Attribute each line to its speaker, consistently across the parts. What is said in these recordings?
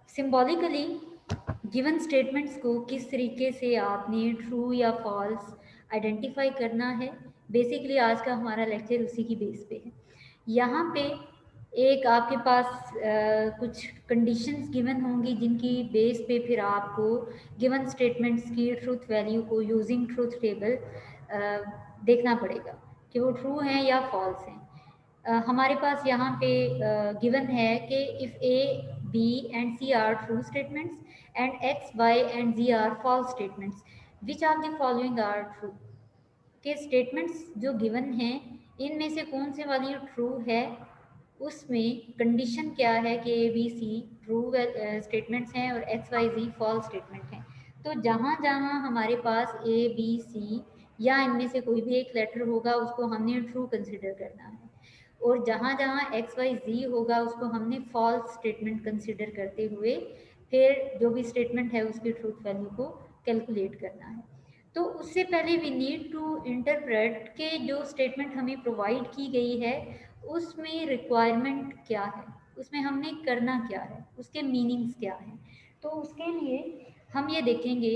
Speaker 1: Symbolically given statements को किस तरीके से आपने ट्रू या फॉल्स आइडेंटिफाई करना है, बेसिकली आज का हमारा लेक्चर उसी की बेस पे है। यहाँ पे एक आपके पास कुछ कंडीशंस गिवन होंगी जिनकी बेस पे फिर आपको गिवन स्टेटमेंट्स की ट्रूथ वैल्यू को यूजिंग ट्रूथ टेबल देखना पड़ेगा कि वो ट्रू हैं या फॉल्स हैं। हमारे पास यहाँ पे गिवन है कि if A B and C are true statements and X Y and Z are false statements, which are the following are true. के स्टेटमेंट्स जो गिवन हैं इनमें से कौन से वाली ट्रू है, उसमें कंडीशन क्या है कि A B C true statements हैं और X Y Z false statement हैं। तो जहाँ जहाँ हमारे पास ए बी सी या इनमें से कोई भी एक लेटर होगा उसको हमने ट्रू कंसिडर करना है, और जहाँ जहाँ एक्स वाई जी होगा उसको हमने फॉल्स स्टेटमेंट कंसिडर करते हुए फिर जो भी स्टेटमेंट है उसकी ट्रूथ वैल्यू को कैलकुलेट करना है। तो उससे पहले वी नीड टू इंटरप्रेट के जो स्टेटमेंट हमें प्रोवाइड की गई है उसमें रिक्वायरमेंट क्या है, उसमें हमने करना क्या है, उसके मीनिंग्स क्या हैं। तो उसके लिए हम ये देखेंगे,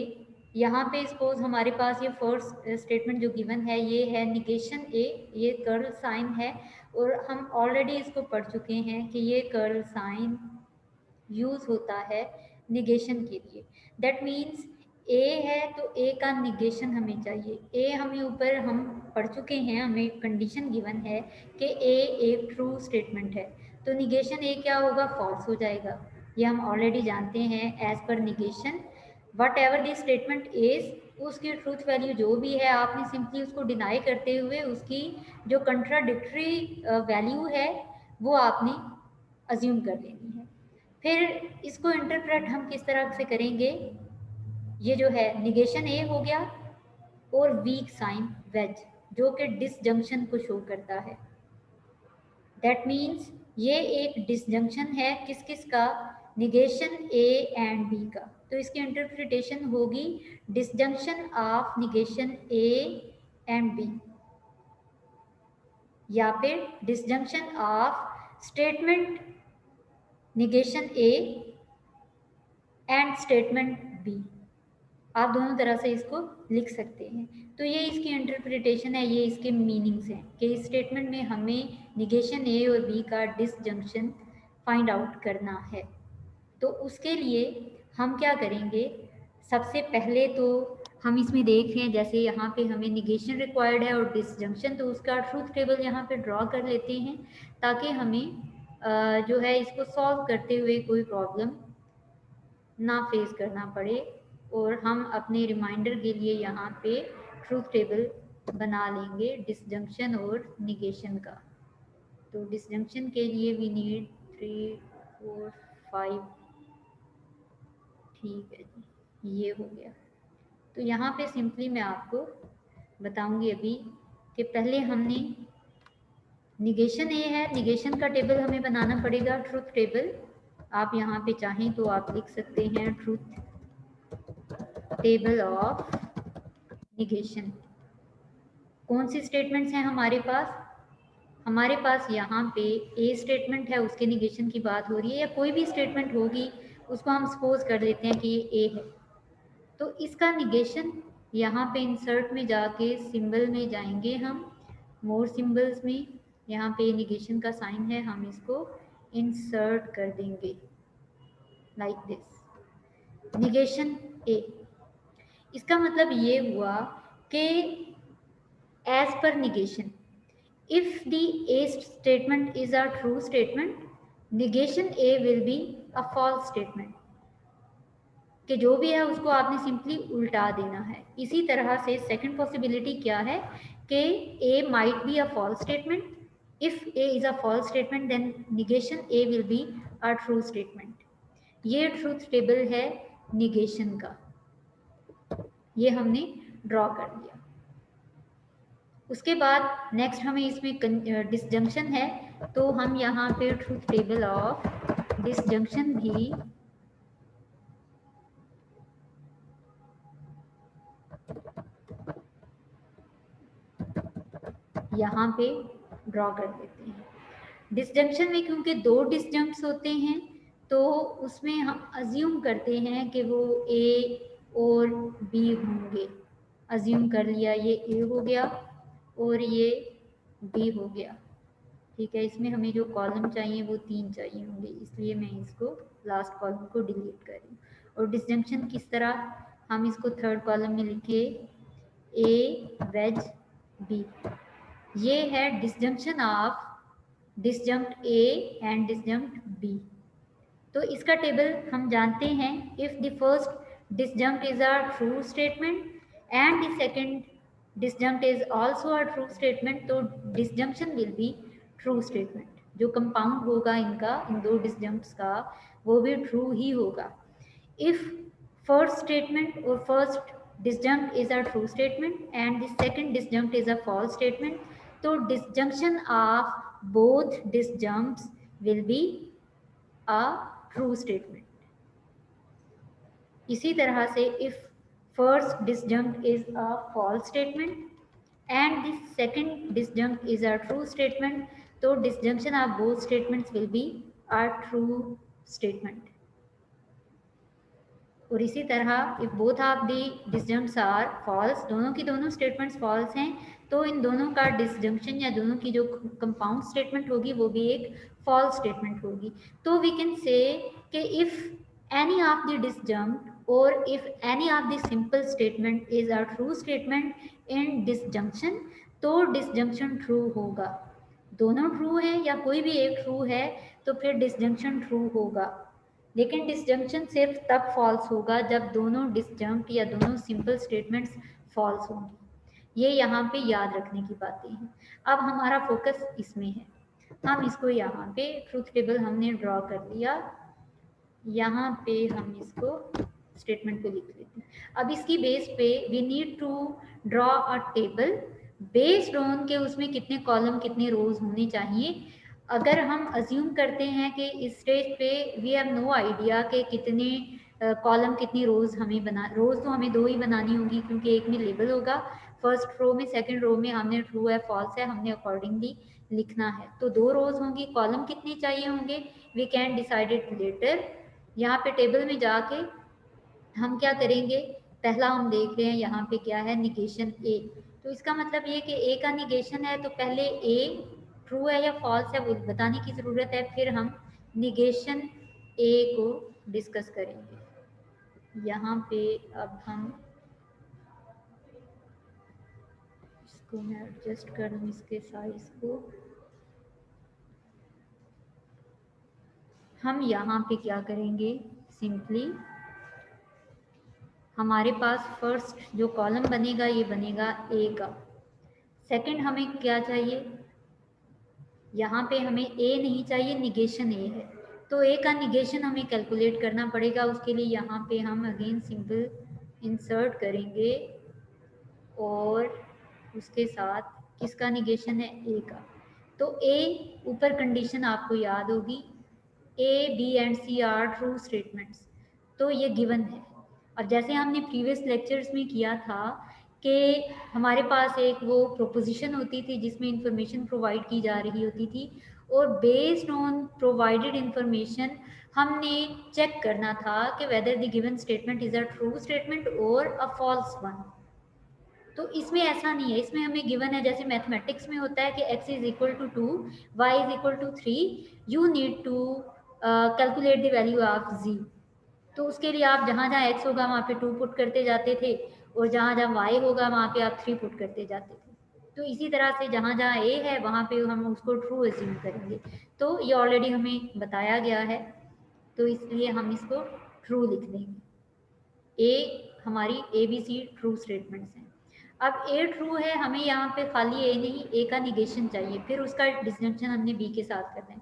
Speaker 1: यहाँ पे सपोज हमारे पास ये फर्स्ट स्टेटमेंट जो गिवन है ये है निगेशन ए, ये कर्ल साइन है और हम ऑलरेडी इसको पढ़ चुके हैं कि ये कर्ल साइन यूज होता है निगेशन के लिए। दैट मीन्स ए है तो ए का निगेशन हमें चाहिए। ए हमें ऊपर हम पढ़ चुके हैं, हमें कंडीशन गिवन है कि ए एक ट्रू स्टेटमेंट है, तो निगेशन ए क्या होगा, फॉल्स हो जाएगा। ये हम ऑलरेडी जानते हैं as per negation whatever the statement is, उसकी ट्रूथ वैल्यू जो भी है आपने सिंपली उसको डिनाई करते हुए उसकी जो कंट्राडिक्टरी वैल्यू है वो आपने अज्यूम कर लेनी है। फिर इसको इंटरप्रेट हम किस तरह से करेंगे, ये जो है निगेशन ए हो गया और वीक साइन वेज जो कि डिसजंक्शन को शो करता है। दैट मीन्स ये एक डिसजंक्शन है किस किस का, निगेशन ए एंड बी का। तो इसकी इंटरप्रिटेशन होगी disjunction of negation A and B, या फिर disjunction of statement negation A and statement B. आप दोनों तरह से इसको लिख सकते हैं। तो ये इसकी इंटरप्रिटेशन है, ये इसके मीनिंग्स हैं कि इस स्टेटमेंट में हमें निगेशन ए और बी का डिसजंक्शन फाइंड आउट करना है। तो उसके लिए हम क्या करेंगे, सबसे पहले तो हम इसमें देख रहे हैं जैसे यहाँ पे हमें निगेशन रिक्वायर्ड है और डिसजंक्शन, तो उसका ट्रूथ टेबल यहाँ पे ड्रॉ कर लेते हैं ताकि हमें जो है इसको सॉल्व करते हुए कोई प्रॉब्लम ना फेस करना पड़े, और हम अपने रिमाइंडर के लिए यहाँ पे ट्रूथ टेबल बना लेंगे डिसजंक्शन और निगेशन का। तो डिसजंक्शन के लिए वी नीड 3 4 5, ठीक है जी, ये हो गया। तो यहाँ पे सिंपली मैं आपको बताऊंगी अभी कि पहले हमने निगेशन ए है, निगेशन का टेबल हमें बनाना पड़ेगा ट्रूथ टेबल। आप यहाँ पे चाहें तो आप लिख सकते हैं ट्रूथ टेबल ऑफ निगेशन। कौन सी स्टेटमेंट्स हैं हमारे पास, हमारे पास यहाँ पे ए स्टेटमेंट है उसके निगेशन की बात हो रही है, या कोई भी स्टेटमेंट होगी उसको हम सपोज कर लेते हैं कि ये ए है। तो इसका निगेशन यहाँ पे इंसर्ट में जाके सिंबल में जाएंगे हम, मोर सिंबल्स में, यहाँ पे निगेशन का साइन है, हम इसको इंसर्ट कर देंगे लाइक दिस, निगेशन ए। इसका मतलब ये हुआ कि as per negation if the A statement is a true statement, negation A will be a false statement, कि जो भी है उसको आपने सिंपली उल्टा देना है। इसी तरह से सेकंड पॉसिबिलिटी क्या है कि A might be a false statement, if A is a false statement then negation A will be a true statement। ये ट्रूथ टेबल है निगेशन का, ये हमने ड्रॉ कर दिया। उसके बाद नेक्स्ट हमें इसमें डिसजंक्शन है, तो हम यहाँ पे ट्रूथ टेबल ऑफ डिसजंक्शन भी यहाँ पे ड्रॉ कर देते हैं। डिसजंक्शन में क्योंकि दो डिसजंक्ट्स होते हैं तो उसमें हम अज्यूम करते हैं कि वो ए और बी होंगे। अज्यूम कर लिया ये ए हो गया और ये बी हो गया, ठीक है। इसमें हमें जो कॉलम चाहिए वो 3 चाहिए होंगे, इसलिए मैं इसको लास्ट कॉलम को डिलीट कर रही हूँ। और डिसजंक्शन किस तरह, हम इसको थर्ड कॉलम में लिखे ए वेज बी। ये है disjunction of disjunct A and disjunct B. तो इसका टेबल हम जानते हैं, if the first disjunct is a true statement and the second disjunct is also a true statement, तो disjunction will be true statement. जो compound होगा इनका, इन दो डिसजंक्ट्स का, वो भी ट्रू ही होगा। If first statement or first disjunct is a true statement and the second disjunct is a false statement, तो disjunction of both disjuncts will be a true statement. इसी तरह से if first disjunct is a false statement and the second disjunct is a true statement, तो disjunction of both statements will be a true statement. और इसी तरह if both of the disjuncts are false, दोनों की दोनों statements false हैं, तो इन दोनों का डिसजंक्शन या दोनों की जो कंपाउंड स्टेटमेंट होगी वो भी एक फॉल्स स्टेटमेंट होगी। तो वी कैन से कि इफ एनी ऑफ द डिसजंक्ट और if any of the simple statement is a true statement in disjunction, तो डिसजंक्शन ट्रू होगा। दोनों ट्रू है या कोई भी एक ट्रू है तो फिर डिसजंक्शन ट्रू होगा। लेकिन डिसजंक्शन सिर्फ तब फॉल्स होगा जब दोनों डिसजंक्ट या दोनों सिंपल स्टेटमेंट्स फॉल्स होंगी। ये यहाँ पे याद रखने की बातें हैं। अब हमारा फोकस इसमें है, हम इसको यहाँ पे ट्रूथ टेबल हमने ड्रॉ कर लिया, यहाँ पे हम इसको स्टेटमेंट को लिख लेते हैं। अब इसकी बेस पे we need to draw a table based on के उसमें कितने कॉलम कितने रोज होने चाहिए। अगर हम अज्यूम करते हैं कि इस स्टेज पे वी हैव नो आइडिया कि कितने कॉलम कितनी रोज हमें रोज तो हमें 2 ही बनानी होगी, क्योंकि एक में लेबल होगा फर्स्ट रो में, सेकंड रो में हमने ट्रू है फॉल्स है हमने अकॉर्डिंगली लिखना है, तो 2 रोज होंगी। कॉलम कितने चाहिए होंगे we can decide it later. यहाँ पे टेबल में जाके हम क्या करेंगे, पहला हम देख रहे हैं यहाँ पे क्या है, निगेशन ए। तो इसका मतलब ये कि ए का निगेशन है, तो पहले ए ट्रू है या फॉल्स है वो बताने की ज़रूरत है, फिर हम निगेशन ए को डिस्कस करेंगे। यहाँ पे अब हम इसको मैं एडजस्ट कर दूँ इसके साइज को। हम यहाँ पे क्या करेंगे, सिंपली हमारे पास फर्स्ट जो कॉलम बनेगा ये बनेगा ए का। सेकंड हमें क्या चाहिए, यहाँ पे हमें ए नहीं चाहिए, निगेशन ए है, तो ए का निगेशन हमें कैलकुलेट करना पड़ेगा। उसके लिए यहाँ पे हम अगेन सिंपल इंसर्ट करेंगे और उसके साथ किसका निगेशन है, ए का। तो ए ऊपर कंडीशन आपको याद होगी, A B and C are true statements, तो ये गिवन है। अब जैसे हमने प्रीवियस लेक्चर्स में किया था कि हमारे पास एक वो प्रोपोजिशन होती थी जिसमें इंफॉर्मेशन प्रोवाइड की जा रही होती थी, और बेस्ड ऑन प्रोवाइडेड इंफॉर्मेशन हमने चेक करना था कि whether the given statement is a true statement और अ फॉल्स वन। तो इसमें ऐसा नहीं है, इसमें हमें गिवन है, जैसे मैथमेटिक्स में होता है कि x is equal to 2, y is equal to 3, you need to calculate the value of z। तो उसके लिए आप जहाँ जहाँ x होगा वहाँ पे 2 पुट करते जाते थे, और जहाँ जहाँ y होगा वहाँ पे आप 3 पुट करते जाते थे। तो इसी तरह से जहाँ जहाँ a है वहाँ पे हम उसको ट्रू एज्यूम करेंगे। तो ये ऑलरेडी हमें बताया गया है, तो इसलिए हम इसको ट्रू लिख देंगे। ए हमारी A B C true statements हैं। अब ए ट्रू है, हमें यहाँ पे खाली ए नहीं, ए का निगेशन चाहिए, फिर उसका डिस्जंक्शन हमने बी के साथ करना है।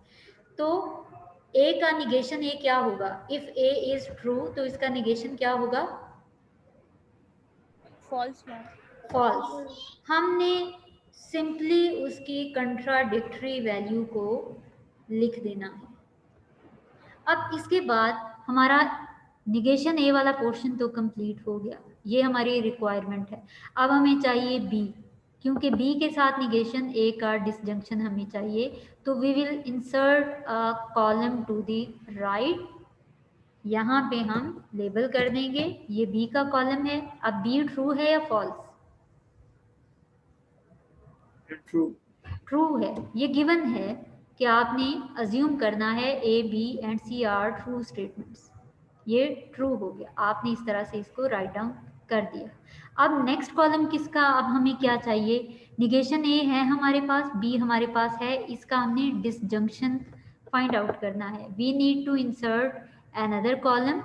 Speaker 1: तो ए का निगेशन ए क्या होगा, इफ ए इज ट्रू तो इसका निगेशन क्या होगा,
Speaker 2: फॉल्स।
Speaker 1: फॉल्स। हमने सिंपली उसकी कंट्राडिक्टरी वैल्यू को लिख देना है। अब इसके बाद हमारा निगेशन ए वाला पोर्शन तो कंप्लीट हो गया, ये हमारी रिक्वायरमेंट है। अब हमें चाहिए बी। क्योंकि बी के साथ निगेशन ए का डिसजंक्शन हमें चाहिए, तो we will insert a column to the right. यहाँ पे हम लेबल कर देंगे ये बी का कॉलम है। अब बी ट्रू है या फॉल्स?
Speaker 2: ट्रू।
Speaker 1: ट्रू है। ये गिवन है कि आपने अज्यूम करना है A B and C are true statements. ये ट्रू हो गया, आपने इस तरह से इसको राइट डाउन कर दिया। अब नेक्स्ट कॉलम किसका, अब हमें क्या चाहिए? निगेशन ए है हमारे पास, बी हमारे पास है, इसका हमने डिसजंक्शन फाइंड आउट करना है। We need to insert another column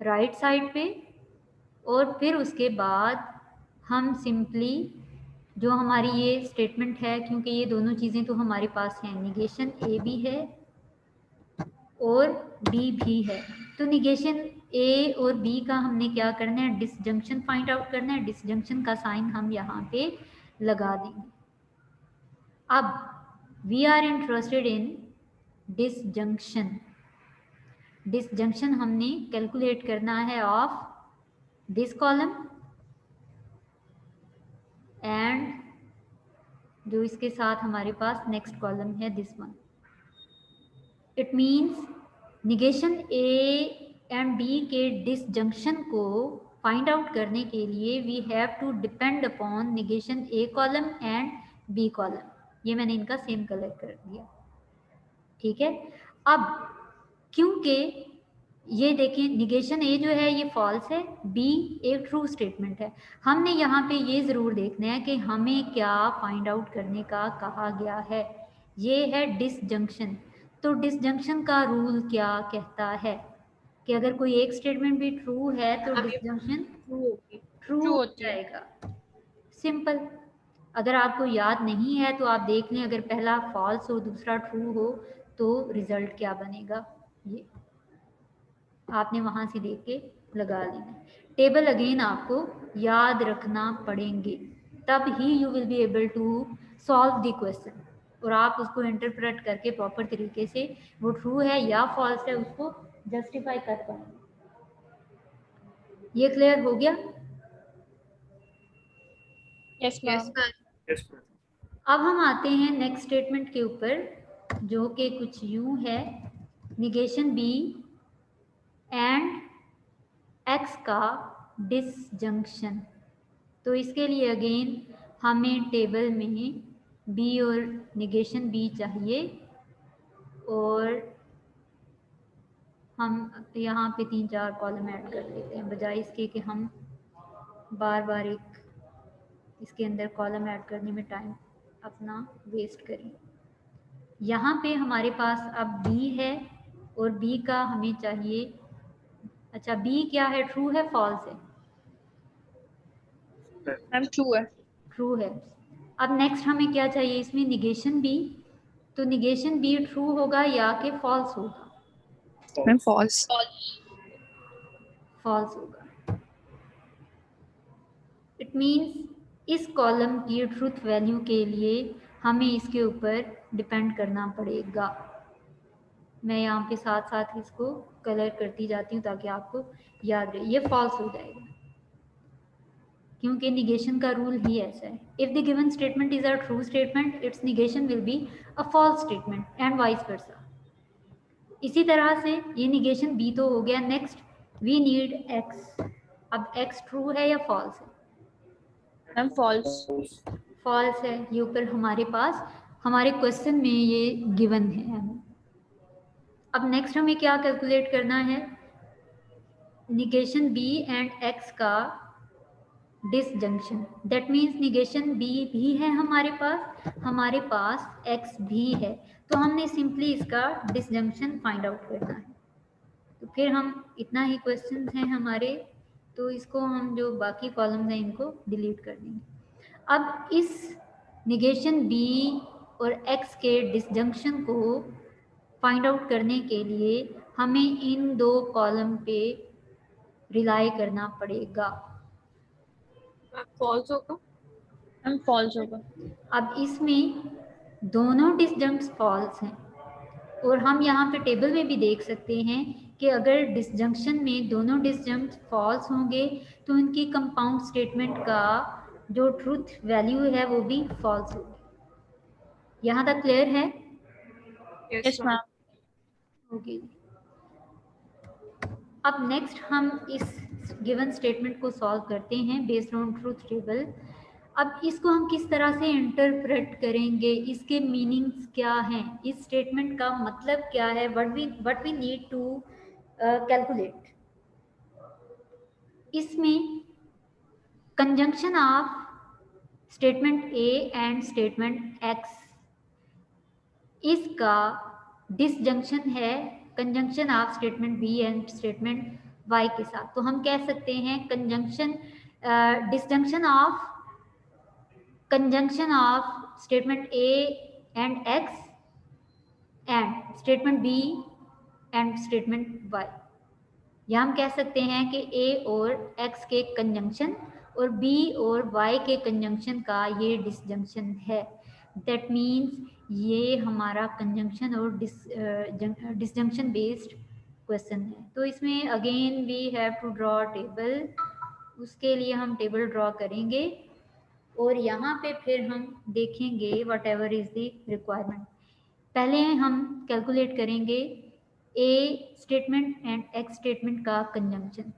Speaker 1: right side पे, और फिर उसके बाद हम सिंपली जो हमारी ये स्टेटमेंट है, क्योंकि ये दोनों चीज़ें तो हमारे पास हैं, निगेशन ए भी है और बी भी है, तो निगेशन ए और बी का हमने क्या करना है? डिसजंक्शन फाइंड आउट करना है। डिसजंक्शन का साइन हम यहाँ पे लगा देंगे। अब we are interested in disjunction. Disjunction हमने कैलकुलेट करना है ऑफ दिस कॉलम एंड जो इसके साथ हमारे पास नेक्स्ट कॉलम है this one. It means negation A and B के डिसजंक्शन को फाइंड आउट करने के लिए we have to depend upon negation A column and B column. ये मैंने इनका सेम कलर कर दिया, ठीक है। अब क्योंकि ये देखिए निगेशन ए जो है ये फॉल्स है, बी एक ट्रू स्टेटमेंट है, हमने यहाँ पे ये ज़रूर देखना है कि हमें क्या फाइंड आउट करने का कहा गया है। ये है डिसजंक्शन। तो डिसजंक्शन का रूल क्या कहता है कि अगर कोई एक स्टेटमेंट भी ट्रू है तो डिसजंक्शन ट्रू हो जाएगा। सिंपल। अगर आपको याद नहीं है तो आप देख लें, अगर पहला फॉल्स हो दूसरा ट्रू हो तो रिजल्ट क्या बनेगा, ये आपने वहाँ से देख के लगा लेना। टेबल अगेन आपको याद रखना पड़ेंगे, तब ही you will be able to solve the question, और आप उसको इंटरप्रेट करके प्रॉपर तरीके से वो ट्रू है या फॉल्स है उसको जस्टिफाई कर पाएंगे। ये क्लियर हो गया?
Speaker 3: Yes ma'am.
Speaker 1: अब हम आते हैं नेक्स्ट स्टेटमेंट के ऊपर, जो कि कुछ यूं है, निगेशन बी एंड एक्स का डिसजंक्शन। तो इसके लिए अगेन हमें टेबल में बी और निगेशन बी चाहिए, और हम यहाँ पे 3-4 कॉलम ऐड कर लेते हैं, बजाय इसके कि हम बार बार एक इसके अंदर कॉलम ऐड करने में टाइम अपना वेस्ट करें। यहाँ पे हमारे पास अब बी है और बी का हमें चाहिए, अच्छा बी क्या है, ट्रू है फॉल्स है?
Speaker 3: मैम ट्रू है।
Speaker 1: ट्रू है। अब नेक्स्ट हमें क्या चाहिए इसमें, निगेशन बी। तो निगेशन बी ट्रू होगा या कि फॉल्स होगा?
Speaker 3: Ma'am false.
Speaker 1: फॉल्स होगा। इट मीन्स इस कॉलम की ट्रूथ वैल्यू के लिए हमें इसके ऊपर डिपेंड करना पड़ेगा। मैं यहाँ पे साथ साथ इसको कलर करती जाती हूँ ताकि आपको याद रहे। ये फॉल्स हो जाएगा क्योंकि निगेशन का रूल ही ऐसा है। If the given statement is a true statement, it's negation will be a false statement and vice versa. इसी तरह से ये निगेशन बी तो हो गया। Next we need X. अब एक्स ट्रू है या फॉल्स है?
Speaker 3: Ma'am false.
Speaker 1: फॉल्स है। ये ऊपर हमारे पास हमारे क्वेश्चन में ये गिवन है। अब नेक्स्ट हमें क्या कैलकुलेट करना है, निगेशन बी एंड एक्स का disjunction. That means negation B भी है हमारे पास एक्स भी है, तो हमने सिंपली इसका डिसजंक्शन फाइंड आउट करना है। तो फिर हम इतना ही क्वेश्चन हैं हमारे, तो इसको हम जो बाकी कॉलम्स हैं इनको डिलीट कर देंगे। अब इस निगेशन बी और एक्स के डिसजंक्शन को फाइंड आउट करने के लिए हमें इन दो कॉलम पे रिलाई करना पड़ेगा।
Speaker 3: फॉल्स होगा। मैम फॉल्स होगा।
Speaker 1: अब इसमें दोनों डिसजंक्ट्स फॉल्स हैं, और हम यहाँ पे टेबल में भी देख सकते हैं कि अगर डिसजंक्शन में दोनों डिसजंक्ट फॉल्स होंगे तो उनकी कंपाउंड स्टेटमेंट का जो ट्रूथ वैल्यू है वो भी फॉल्स होगी। यहाँ तक क्लियर है?
Speaker 3: Yes ma'am.
Speaker 1: ओके। अब नेक्स्ट हम इस गिवन स्टेटमेंट को सॉल्व करते हैं बेस्ड ऑन ट्रूथ टेबल। अब इसको हम किस तरह से इंटरप्रेट करेंगे, इसके मीनिंग्स क्या हैं, इस स्टेटमेंट का मतलब क्या है, what we need to calculate. इसमें conjunction of statement A and statement X, इसका डिसजंक्शन है conjunction of statement B and statement Y के साथ। तो हम कह सकते हैं conjunction disjunction of statement A and X and statement B and statement Y. या हम कह सकते हैं कि ए और एक्स के कंजंक्शन और बी और वाई के कंजंक्शन का ये डिसजंक्शन है। दैट मीन्स ये हमारा कंजंक्शन और डिसजंक्शन बेस्ड क्वेश्चन है। तो इसमें again we have to draw table. उसके लिए हम टेबल ड्रॉ करेंगे और यहाँ पे फिर हम देखेंगे what ever is the requirement. पहले हम कैलकुलेट करेंगे ए स्टेटमेंट एंड एक्स स्टेटमेंट का कंजंक्शन।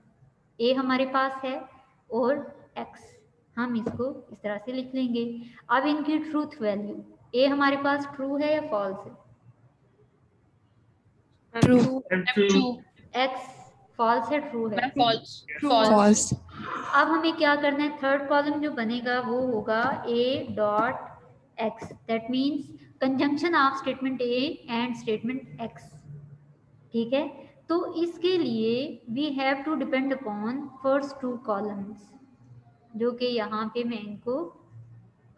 Speaker 1: ए हमारे पास है और एक्स, हम इसको इस तरह से लिख लेंगे। अब इनकी ट्रूथ वैल्यू, ए हमारे पास ट्रू है या फॉल्स है?
Speaker 3: ट्रू।
Speaker 1: एक्स फॉल्स है ट्रू है?
Speaker 3: फॉल्स।
Speaker 1: फॉल्स। अब हमें क्या करना है, थर्ड कॉलम जो बनेगा वो होगा A dot X. That means conjunction of statement A and statement X. ठीक है, तो इसके लिए we have to depend upon first two columns, जो कि यहाँ पे मैं इनको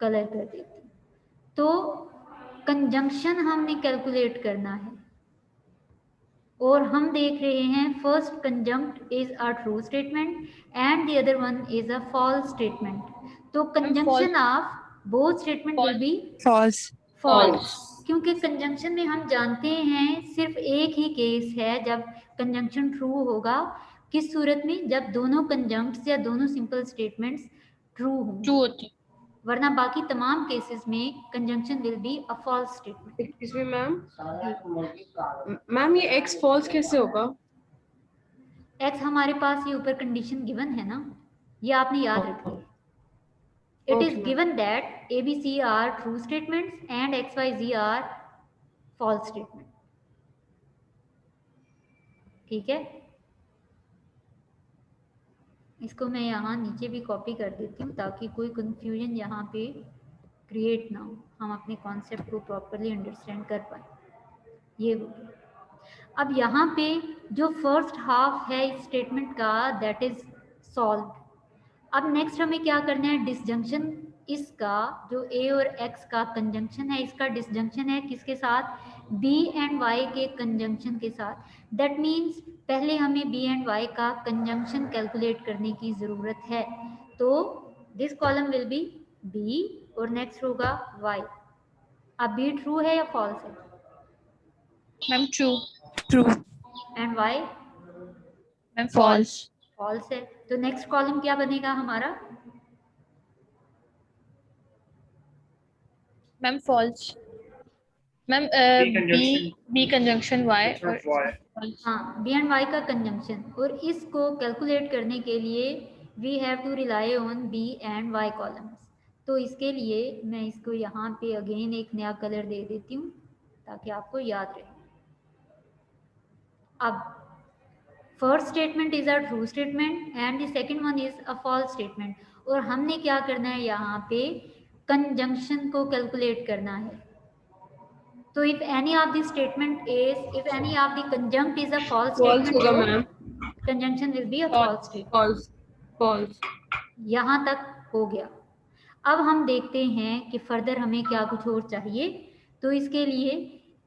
Speaker 1: कलर कर देती हूँ। तो कंजंक्शन हमने कैलकुलेट करना है और हम देख रहे हैं first conjunct is a true statement and the other one is a false statement. तो conjunction of both statement will be false, क्योंकि कंजंक्शन में हम जानते हैं सिर्फ एक ही केस है जब कंजंक्शन ट्रू होगा। किस सूरत में? जब दोनों कंजंक्ट्स या दोनों सिंपल स्टेटमेंट्स ट्रू होंगे,
Speaker 3: होती।
Speaker 1: वरना बाकी तमाम केसेस में conjunction will be a false statement.
Speaker 2: Excuse me ma'am ये एक्स फॉल्स कैसे होगा?
Speaker 1: एक्स हमारे पास ये ऊपर कंडीशन गिवन है ना, ये आपने याद रखनी है। It is given that ABC are true statements and XYZ are false statement. ठीक है, इसको मैं यहाँ नीचे भी कॉपी कर देती हूँ ताकि कोई कंफ्यूजन यहाँ पे क्रिएट ना हो, हम अपने कॉन्सेप्ट को प्रॉपरली अंडरस्टैंड कर पाए। ये हो गया। अब यहाँ पे जो फर्स्ट हाफ है इस स्टेटमेंट का दैट इज सॉल्व। अब नेक्स्ट हमें क्या करना है, डिसजंक्शन इसका जो ए और एक्स का कंजंक्शन है, इसका डिसजंक्शन है किसके साथ? बी एंड वाई के कंजंक्शन के साथ। दैट मीन्स पहले हमें बी एंड वाई का कंजंक्शन कैलकुलेट करने की ज़रूरत है। तो this column will be B और नेक्स्ट होगा वाई। अब बी ट्रू है या फॉल्स है?
Speaker 3: Ma'am true.
Speaker 1: And Y?
Speaker 3: Ma'am false.
Speaker 1: False है। तो नेक्स्ट कॉलम क्या बनेगा हमारा?
Speaker 3: Ma'am false. Ma'am B conjunction Y और
Speaker 1: हाँ, बी एंड वाई का कंजंक्शन, और इसको कैलकुलेट करने के लिए we have to rely on B and Y columns. तो इसके लिए मैं इसको यहाँ पे अगेन एक नया कलर दे देती हूँ ताकि आपको याद रहे। अब first statement is a true statement and the second one is a false statement, और हमने क्या करना है यहाँ पे कंजंक्शन को कैलकुलेट करना है। तो if any of the statement is, if any of the conjunct is a false statement,
Speaker 2: होगा
Speaker 1: तो
Speaker 2: ma'am.
Speaker 1: conjunction will be a false statement।
Speaker 2: False.
Speaker 1: यहाँ तक हो गया। अब हम देखते हैं कि फर्दर हमें क्या कुछ और चाहिए। तो इसके लिए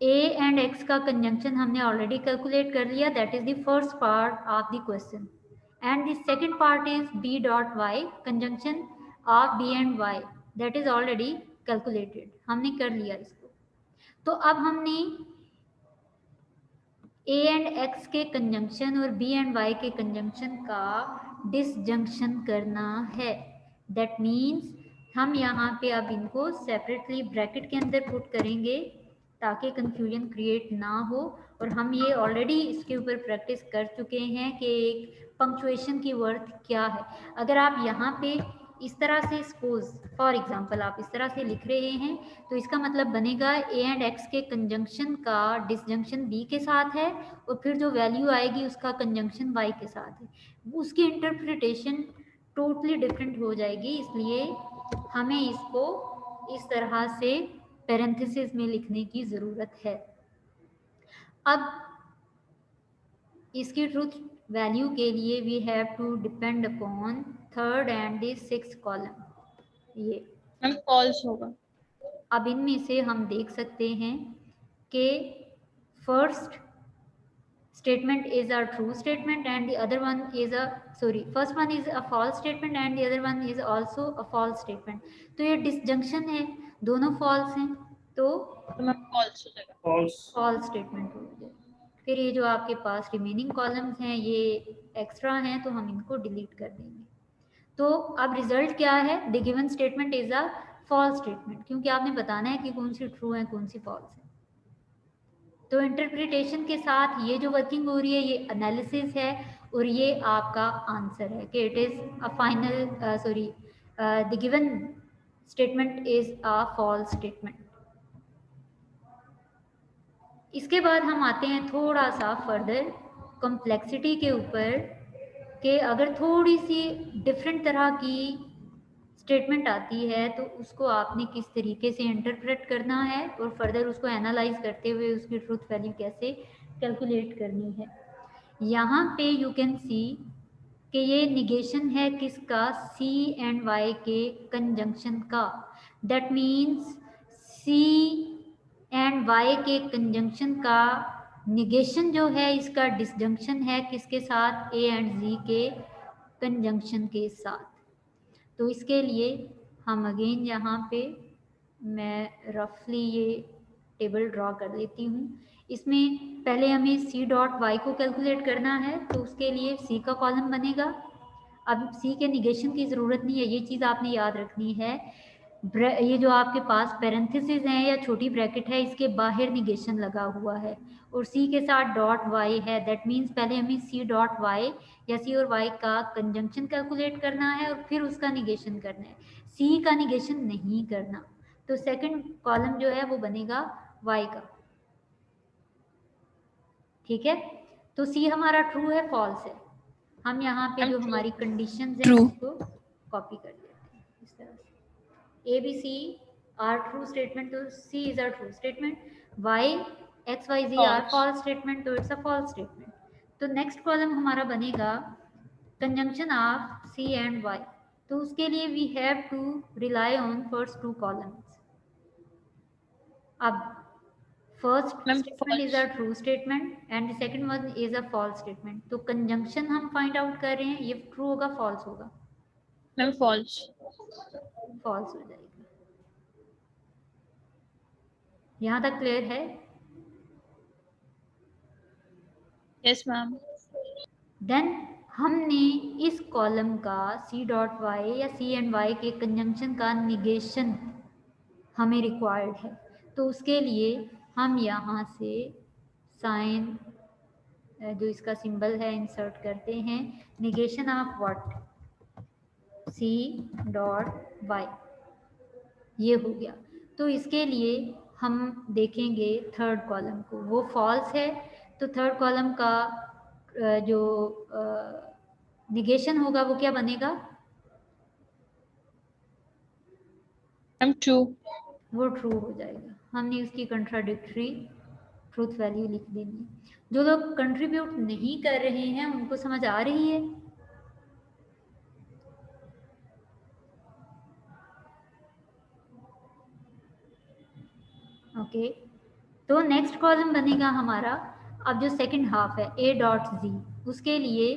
Speaker 1: a एंड x का कंजंक्शन हमने ऑलरेडी कैलकुलेट कर लिया, that is the first part of the question, and the second part is b dot y conjunction of b and y, that is already calculated, हमने कर लिया इसको। तो अब हमने ए एंड एक्स के कंजंक्शन और बी एंड वाई के कंजंक्शन का डिसजंक्शन करना है। दैट मीन्स हम यहाँ पे अब इनको सेपरेटली ब्रैकेट के अंदर पुट करेंगे ताकि कंफ्यूजन क्रिएट ना हो। और हम ये ऑलरेडी इसके ऊपर प्रैक्टिस कर चुके हैं कि एक पंक्चुएशन की वर्थ क्या है। अगर आप यहाँ पे इस तरह से सपोज फॉर एग्जांपल आप इस तरह से लिख रहे हैं तो इसका मतलब बनेगा ए एंड एक्स के कंजंक्शन का डिसजंक्शन बी के साथ है और फिर जो वैल्यू आएगी उसका कंजंक्शन वाई के साथ है। उसकी इंटरप्रिटेशन टोटली डिफरेंट हो जाएगी, इसलिए हमें इसको इस तरह से पैरेंथेसिस में लिखने की ज़रूरत है। अब इसकी ट्रूथ वैल्यू के लिए we have to depend upon third and the sixth column. ये
Speaker 3: मैम फॉल्स होगा।
Speaker 1: अब इनमें से हम देख सकते हैं कि first statement is a true statement and the other one is a first one is a false statement and the other one is also a false statement। तो ये डिसजंक्शन है, दोनों false हैं तो
Speaker 3: मैम फॉल्स हो जाएगा।
Speaker 1: false statement हो जाएगा। फिर ये जो आपके पास रिमेनिंग कॉलम्स हैं ये एक्स्ट्रा हैं तो हम इनको डिलीट कर देंगे। तो अब रिजल्ट क्या है, the given statement is a false statement, क्योंकि आपने बताना है कि कौन सी ट्रू है कौन सी फॉल्स है। तो इंटरप्रिटेशन के साथ ये जो वर्किंग हो रही है ये एनालिसिस है और ये आपका आंसर है कि it is a final the given statement is a false statement. इसके बाद हम आते हैं थोड़ा सा फर्दर कॉम्प्लेक्सिटी के ऊपर कि अगर थोड़ी सी डिफरेंट तरह की स्टेटमेंट आती है तो उसको आपने किस तरीके से इंटरप्रेट करना है और फर्दर उसको एनालाइज करते हुए उसकी ट्रूथ वैल्यू कैसे कैलकुलेट करनी है। यहाँ पे यू कैन सी कि ये निगेशन है किसका, सी एंड वाई के कंजंक्शन का। That means C and Y के कंजंक्शन का निगेशन जो है इसका डिसजंक्शन है किसके साथ, ए एंड जी के कंजंक्शन के साथ। तो इसके लिए हम अगेन यहाँ पे मैं रफली ये टेबल ड्रॉ कर लेती हूँ। इसमें पहले हमें सी डॉट वाई को कैलकुलेट करना है तो उसके लिए सी का कॉलम बनेगा। अब सी के निगेशन की ज़रूरत नहीं है, ये चीज़ आपने याद रखनी है। ये जो आपके पास पैरेंथेसिस हैं या छोटी ब्रैकेट है इसके बाहर निगेशन लगा हुआ है और सी के साथ डॉट वाई है। दैट मीन्स पहले हमें सी डॉट वाई या सी और वाई का कंजंक्शन कैलकुलेट करना है और फिर उसका निगेशन करना है, सी का निगेशन नहीं करना। तो सेकंड कॉलम जो है वो बनेगा वाई का, ठीक है। तो सी हमारा ट्रू है फॉल्स है, हम यहाँ पे जो हमारी कंडीशंस हैं उसको कॉपी कर लेते हैं इस तरह से। A, B, C are true statement तो C is a true statement, Y, X, Y, Z are false statement तो it's a false statement। तो नेक्स्ट कॉलम हमारा बनेगा conjunction of C and Y। तो उसके लिए we have to rely on first two columns। अब first statement is a true statement and the second one is a false statement। तो conjunction हम find out कर रहे हैं, ये ट्रू होगा फॉल्स होगा,
Speaker 3: मैम फॉल्स
Speaker 1: फॉल्स हो जाएगा। यहाँ तक क्लियर है?
Speaker 3: Yes ma'am.
Speaker 1: देन हमने इस कॉलम का सी डॉट वाई या सी एंड वाई के कंजंक्शन का निगेशन हमें रिक्वायर्ड है। तो उसके लिए हम यहाँ से साइन जो इसका सिंबल है इंसर्ट करते हैं, negation of what, C dot Y, ये हो गया। तो इसके लिए हम देखेंगे थर्ड कॉलम को, वो फॉल्स है तो थर्ड कॉलम का जो निगेशन होगा वो क्या बनेगा,
Speaker 3: ट्रू,
Speaker 1: वो ट्रू हो जाएगा। हमने उसकी कंट्राडिक्टरी ट्रूथ वैल्यू लिख देनी। जो लोग कंट्रीब्यूट नहीं कर रहे हैं उनको समझ आ रही है? ओके तो नेक्स्ट कॉलम बनेगा हमारा, अब जो सेकंड हाफ है ए डॉट जी, उसके लिए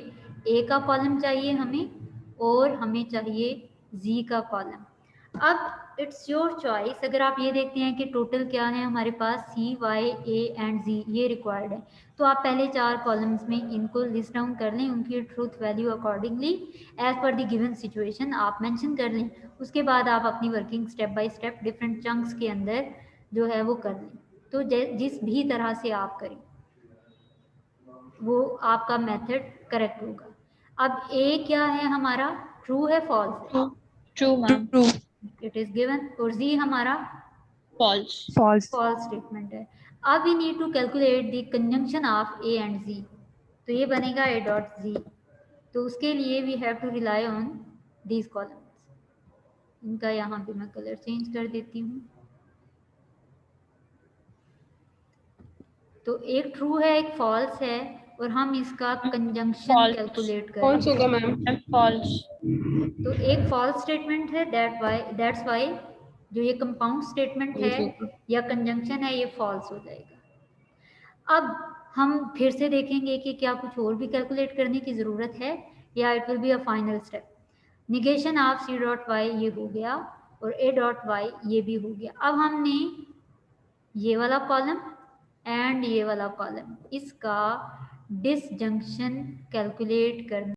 Speaker 1: ए का कॉलम चाहिए हमें और हमें चाहिए जी का कॉलम। अब इट्स योर चॉइस। अगर आप ये देखते हैं कि टोटल क्या है हमारे पास, सी वाई ए एंड जी, ये रिक्वायर्ड है, तो आप पहले 4 कॉलम्स में इनको लिस्ट डाउन कर लें, उनकी truth value accordingly as per the given situation आप मेंशन कर लें। उसके बाद आप अपनी working step by step different chunks के अंदर जो है वो कर लें। तो जिस भी तरह से आप करें वो आपका मेथड करेक्ट होगा। अब ए क्या है हमारा, ट्रू है फॉल्स है?
Speaker 3: True ma'am.
Speaker 2: True
Speaker 1: it is given. और जी हमारा
Speaker 3: फॉल्स।
Speaker 2: फॉल्स
Speaker 1: फॉल्स स्टेटमेंट है। अब we need to calculate the conjunction of A and G, तो ये बनेगा ए डॉट जी। तो उसके लिए we have to rely on these columns. इनका यहाँ पे मैं कलर चेंज कर देती हूँ। तो एक ट्रू है एक फॉल्स है और हम इसका कंजंक्शन
Speaker 3: False.
Speaker 1: कैलकुलेट कर
Speaker 2: फॉल्स
Speaker 1: रहे
Speaker 2: होगा
Speaker 1: हैं।
Speaker 2: मैम।
Speaker 3: Ma'am false.
Speaker 1: तो एक फॉल्स स्टेटमेंट है, दैट्स वाई जो ये कंपाउंड स्टेटमेंट है या कंजंक्शन है ये फॉल्स हो जाएगा। अब हम फिर से देखेंगे कि क्या कुछ और भी कैलकुलेट करने की ज़रूरत है या it will be a final step. Negation of C dot Y ये हो गया और ए डॉट वाई ये भी हो गया। अब हमने ये वाला कॉलम एंड ये वाला कॉलम इसका डिसजंक्शन कैलकुलेट करना